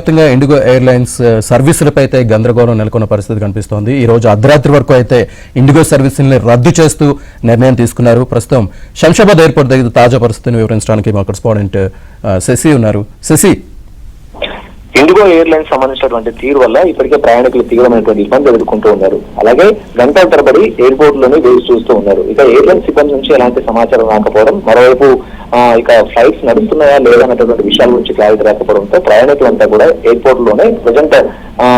వ్యాప్తంగా IndiGo airlines సర్వీసులపై అయితే గందరగోళం నెలకొన్న పరిస్థితి కనిపిస్తోంది. ఈ రోజు అర్ధరాత్రి వరకు అయితే ఇండిగో సర్వీసుల్ని రద్దు చేస్తూ నిర్ణయం తీసుకున్నారు. ప్రస్తుతం శంషాబాద్ ఎయిర్పోర్ట్ దగ్గర తాజా పరిస్థితిని వివరించడానికి మా కరెస్పాండెంట్ శశి ఉన్నారు. శశి, ఇండిగో ఎయిర్లైన్స్ సంబంధించినటువంటి తీరు వల్ల ఇప్పటికే ప్రయాణికులు తీవ్రమైనటువంటి ఇబ్బందులు ఎదుర్కొంటూ ఉన్నారు. అలాగే గంటల తరబడి ఎయిర్పోర్ట్ లోనే వేచి చూస్తూ ఉన్నారు. ఇక ఎయిర్లైన్స్ సిబ్బంది నుంచి ఎలాంటి సమాచారం రాకపోవడం, మరోవైపు ఇక ఫ్లైట్స్ నడుస్తున్నాయా లేదా అన్నటువంటి విషయాల గురించి క్లారిటీ రాకపోవడంతో ప్రయాణికులంతా కూడా ఎయిర్పోర్ట్ లోనే ప్రజెంట్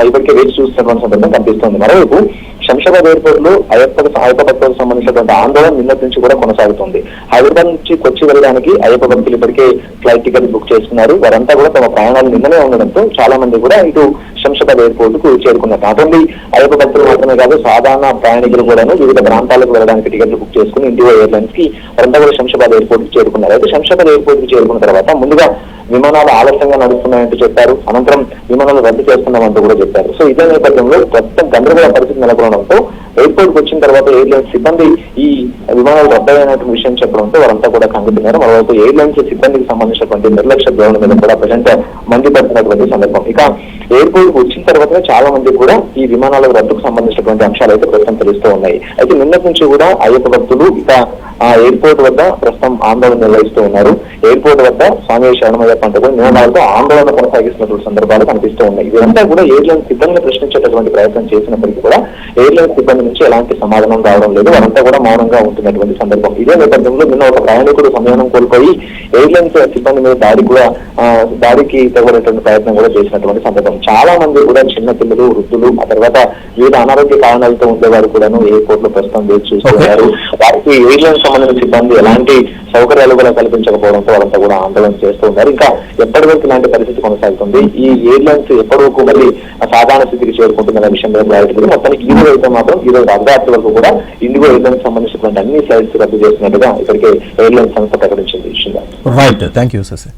ఇప్పటికే వేచి చూస్తున్నటువంటి సందర్భం కనిపిస్తోంది. మరోవైపు శంషాబాద్ ఎయిర్పోర్ట్ లో అయ్యప్ప భక్తులకు సంబంధించినటువంటి ఆందోళన నిన్నటి నుంచి కూడా కొనసాగుతుంది. హైదరాబాద్ నుంచి కొచ్చి వెళ్ళడానికి అయ్యప్ప భక్తులు ఇప్పటికే ఫ్లైట్ టికెట్ బుక్ చేసుకున్నారు. వారంతా కూడా తమ ప్రయాణాలు నిన్ననే ఉండడంతో చాలా మంది కూడా ఇటు శంషాబాద్ ఎయిర్పోర్ట్ కు చేరుకున్నారు. నాట్ ఓన్లీ అయ్యప్ప భక్తులు మాత్రమే కాదు, సాధారణ ప్రయాణికులు కూడాను వివిధ ప్రాంతాలకు వెళ్ళడానికి టికెట్లు బుక్ చేసుకుని ఇండిగో ఎయిర్లైన్స్ కి వారంతా కూడా శంషాబాద్ ఎయిర్పోర్ట్ కు చేరుకున్నారు. అయితే శంషాబాద్ ఎయిర్పోర్ట్ కు చేరుకున్న తర్వాత ముందుగా విమానాలు ఆలస్యంగా నడుస్తున్నాయంటూ చెప్పారు. అనంతరం విమానాలు రద్దు చేస్తున్నామంటూ కూడా చెప్పారు. సో ఇదే నేపథ్యంలో ప్రస్తుతం గందరగోళ పరిస్థితి నెలకొనడంతో ఎయిర్పోర్ట్ కు వచ్చిన తర్వాత ఎయిర్లైన్స్ సిబ్బంది ఈ విమానాలు రద్దయినటువంటి విషయం చెప్పడంతో వారంతా కూడా కంగుతున్నారు. మరోవైపు ఎయిర్లైన్స్ సిబ్బందికి సంబంధించినటువంటి నిర్లక్ష్య ధోరణి మీద కూడా ప్రజెంట్ మండిపడుతున్నటువంటి సందర్భం. ఇక ఎయిర్పోర్ట్ కు వచ్చిన తర్వాతనే చాలా మంది కూడా ఈ విమానాల రద్దుకు సంబంధించినటువంటి అంశాలు అయితే ప్రస్తుతం తెలుస్తూ ఉన్నాయి. అయితే నిన్నటి నుంచి కూడా అయ్యప్ప భక్తులు ఇక ఎయిర్పోర్ట్ వద్ద ప్రస్తుతం ఆందోళన నిర్వహిస్తూ ఉన్నారు. ఎయిర్పోర్ట్ వద్ద స్వామి శరణమయ్య పంటకు నియమాలతో ఆందోళన కొనసాగిస్తున్నటువంటి సందర్భాలు కనిపిస్తూ ఉన్నాయి. ఇదంతా కూడా ఎయిర్లైన్స్ సిబ్బందిని ప్రశ్నించేటటువంటి ప్రయత్నం చేసినప్పటికీ కూడా ఎయిర్లైన్స్ సిబ్బంది నుంచి ఎలాంటి సమాధానం రావడం లేదు. వారంతా కూడా మౌనంగా ఉంటున్నటువంటి సందర్భం. ఇదే నేపథ్యంలో నిన్న ఒక ప్రయాణికుడు సంయమనం కోల్పోయి ఎయిర్లైన్స్ సిబ్బంది మీద దాడికి తెగబడేటువంటి ప్రయత్నం కూడా చేసినటువంటి సందర్భం. చాలా మంది కూడా చిన్న పిల్లలు, వృద్ధులు, ఆ తర్వాత వివిధ అనారోగ్య కారణాలతో ఉండేవారు కూడా ఎయిర్పోర్ట్ లో ప్రస్తుతం వేచి చూస్తున్నారు. వారికి ఎయిర్లైన్స్ సంబంధించిన సిబ్బంది ఎలాంటి సౌకర్యాలు కూడా కల్పించకపోవడంతో వాళ్ళంతా కూడా ఆందోళన చేస్తూ ఉన్నారు. ఇంకా ఎప్పటి వరకు ఇలాంటి పరిస్థితి కొనసాగుతుంది, ఈ ఎయిర్లైన్స్ ఎప్పటి వరకు మళ్ళీ సాధారణ స్థితికి చేరుకుంటున్న విషయం మీద క్లారిటీ లేదు. మొత్తానికి ఈ రోజు అయితే మాత్రం ఈ రోజు అర్ధరాత్రి వరకు కూడా ఇండిగో ఎయిర్లైన్స్ సంబంధించినటువంటి అన్ని ఫ్లైట్స్ రద్దు చేసినట్టుగా ఇప్పటికే ఎయిర్లైన్స్ సంస్థ ప్రకటించింది. Right, thank you Shashi.